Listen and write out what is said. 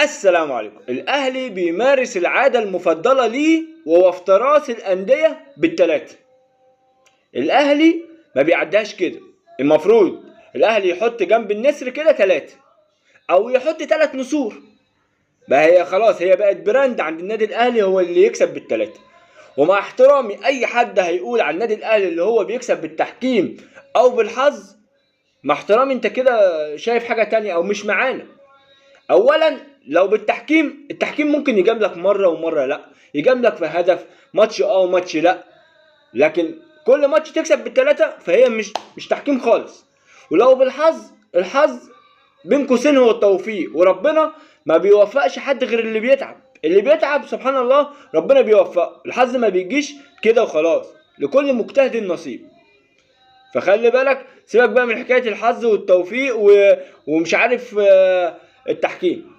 السلام عليكم. الاهلي بيمارس العاده المفضله ليه وهو افتراس الانديه بالثلاثه. الاهلي ما بيعداش كده. المفروض الاهلي يحط جنب النسر كده ثلاثه او يحط ثلاث نسور. بقى هي خلاص، هي بقت براند عند النادي الاهلي، هو اللي يكسب بالثلاثه. ومع احترامي اي حد هيقول عن النادي الاهلي اللي هو بيكسب بالتحكيم او بالحظ، مع احترامي انت كده شايف حاجه تانية او مش معانا. اولا لو بالتحكيم، التحكيم ممكن يجاملك لك مره ومره لا، يجاملك لك في هدف ماتش وماتش لا، لكن كل ماتش تكسب بالثلاثه فهي مش تحكيم خالص. ولو بالحظ، الحظ بين قوسين هو التوفيق، وربنا ما بيوفقش حد غير اللي بيتعب. اللي بيتعب سبحان الله ربنا بيوفقه، الحظ ما بيجيش كده وخلاص، لكل مجتهد نصيب. فخلي بالك، سيبك بقى من حكايه الحظ والتوفيق ومش عارف التحكيم.